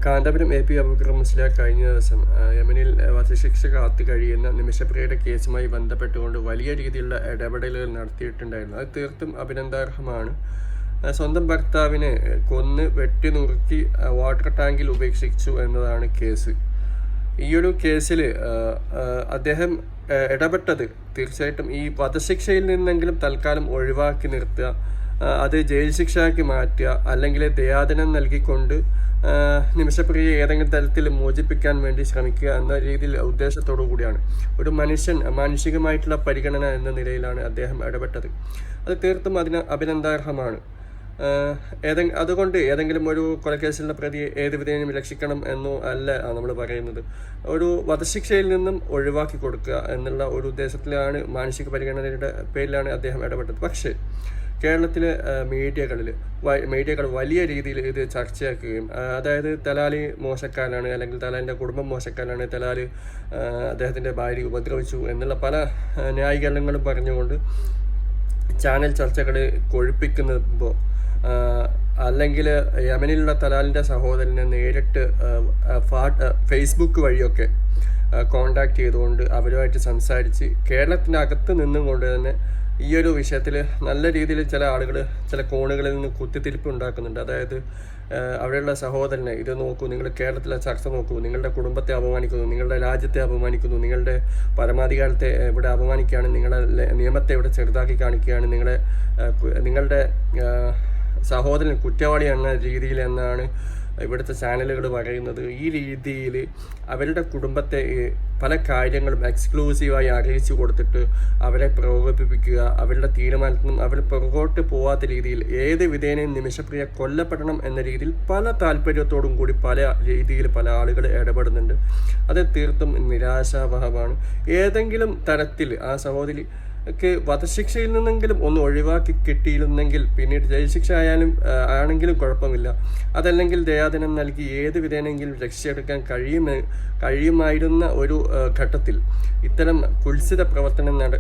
Kanthapuram AP Abubakar Musliyar കഴിഞ്ഞ ദിവസം യമനിൽ വധശിക്ഷ കാത്തു കഴിയുന്ന നിമിഷപ്രിയയുടെ കേസുമായി ബന്ധപ്പെട്ടുകൊണ്ട് വലിയ രീതിയിലുള്ള ഇടപെടലുകൾ നടത്തിയിട്ടുണ്ടായിരുന്നു. അത് തീർത്തും അഭിനന്ദാർഹമാണ്. സ്വന്തം ഭർത്താവിനെ കൊന്ന് വെട്ടി നുറുക്കി വാട്ടർ ടാങ്കിൽ ഉപേക്ഷിച്ചു എന്നതാണ് കേസ്. ഈയൊരു കേസിൽ അദ്ദേഹം ഇടപെട്ടത് തീർച്ചയായിട്ടും ഈ വധശിക്ഷയിൽ നിന്നെങ്കിലും തൽക്കാലം ഒഴിവാക്കി നിർത്തുക, അത് ജയിൽ ശിക്ഷയാക്കി മാറ്റുക, അല്ലെങ്കിൽ ദയാദനം നൽകിക്കൊണ്ട് നിമിഷപ്രിയ ഏതെങ്കിലും തരത്തിൽ മോചിപ്പിക്കാൻ വേണ്ടി ശ്രമിക്കുക എന്ന രീതിയിൽ ഉദ്ദേശത്തോടു കൂടിയാണ്. ഒരു മനുഷ്യൻ മാനുഷികമായിട്ടുള്ള പരിഗണന എന്ന നിലയിലാണ് അദ്ദേഹം ഇടപെട്ടത്. അത് തീർത്തും അഭിനന്ദാർഹമാണ്. അതുകൊണ്ട് ഏതെങ്കിലും ഒരു കൊലക്കേസിലെ പ്രതിയെ ഏത് വിധേനയും രക്ഷിക്കണം എന്നോ അല്ല നമ്മൾ പറയുന്നത്. ഒരു വധശിക്ഷയിൽ നിന്നും ഒഴിവാക്കി കൊടുക്കുക എന്നുള്ള ഒരു ഉദ്ദേശത്തിലാണ്, മാനസിക പരിഗണനയുടെ പേരിലാണ് അദ്ദേഹം ഇടപെട്ടത്. പക്ഷേ കേരളത്തിലെ മീഡിയകൾ വലിയ രീതിയിൽ ഇത് ചർച്ചയാക്കുകയും, അതായത് തലാലി മോശക്കാരനാണ്, അല്ലെങ്കിൽ തലാലിൻ്റെ കുടുംബം മോശക്കാരനാണ്, തലാല് അദ്ദേഹത്തിൻ്റെ ഭാര്യ ഉപദ്രവിച്ചു എന്നുള്ള പല ന്യായീകരണങ്ങളും പറഞ്ഞുകൊണ്ട് ചാനൽ ചർച്ചകൾ കൊഴുപ്പിക്കുമ്പോൾ, അല്ലെങ്കിൽ യമനിലുള്ള തലാലിൻ്റെ സഹോദരനെ നേരിട്ട് ഫേസ്ബുക്ക് വഴിയൊക്കെ കോണ്ടാക്ട് ചെയ്തുകൊണ്ട് അവരുമായിട്ട് സംസാരിച്ച് കേരളത്തിനകത്ത് നിന്നുകൊണ്ട് തന്നെ ഈ ഒരു വിഷയത്തിൽ നല്ല രീതിയിൽ ചില ആളുകൾ ചില കോണുകളിൽ നിന്ന് കുത്തിത്തിരിപ്പ് ഉണ്ടാക്കുന്നുണ്ട്. അതായത് അവിടെയുള്ള സഹോദരനെ ഇത് നോക്കൂ, നിങ്ങൾ കേരളത്തിലെ ചർച്ച നോക്കൂ, നിങ്ങളുടെ കുടുംബത്തെ അപമാനിക്കുന്നു, നിങ്ങളുടെ രാജ്യത്തെ അപമാനിക്കുന്നു, നിങ്ങളുടെ പരമാധികാരത്തെ ഇവിടെ അപമാനിക്കുകയാണ്, നിങ്ങളുടെ നിയമത്തെ ഇവിടെ ചെറുതാക്കി കാണിക്കുകയാണ്, നിങ്ങളുടെ സഹോദരൻ കുറ്റവാളി എന്ന രീതിയിൽ എന്നാണ് ഇവിടുത്തെ ചാനലുകൾ പറയുന്നത്. ഈ രീതിയിൽ അവരുടെ കുടുംബത്തെ പല കാര്യങ്ങളും എക്സ്ക്ലൂസീവായി അറിയിച്ചു കൊടുത്തിട്ട് അവരെ പ്രകോപിപ്പിക്കുക, അവരുടെ തീരുമാനത്തിൽ നിന്നും അവർ പുറകോട്ട് പോവാത്ത രീതിയിൽ ഏത് വിധേനയും നിമിഷപ്രിയ കൊല്ലപ്പെടണം എന്ന രീതിയിൽ പല താല്പര്യത്തോടും കൂടി പല രീതിയിൽ പല ആളുകൾ ഇടപെടുന്നുണ്ട്. അത് തീർത്തും നിരാശാവഹമാണ്. ഏതെങ്കിലും തരത്തിൽ ആ സഹോദരി വധശിക്ഷയിൽ നിന്നെങ്കിലും ഒന്ന് ഒഴിവാക്കി കിട്ടിയിരുന്നെങ്കിൽ പിന്നീട് ജയിൽ ശിക്ഷ ആണെങ്കിലും കുഴപ്പമില്ല. അതല്ലെങ്കിൽ ദയാദനം നൽകി ഏത് വിധേനെങ്കിലും രക്ഷയെടുക്കാൻ കഴിയുമായിരുന്ന ഒരു ഘട്ടത്തിൽ ഇത്തരം കുൽസിത പ്രവർത്തനങ്ങൾ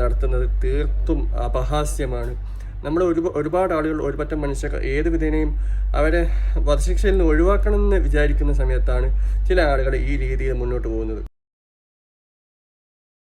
നടത്തുന്നത് തീർത്തും അപഹാസ്യമാണ്. നമ്മൾ ഒരുപാട് ആളുകൾ, ഒരുപറ്റം മനുഷ്യർ ഏത് വിധേനയും അവരെ വധശിക്ഷയിൽ നിന്ന് ഒഴിവാക്കണമെന്ന് വിചാരിക്കുന്ന സമയത്താണ് ചില ആളുകൾ ഈ രീതിയിൽ മുന്നോട്ട് പോകുന്നത്.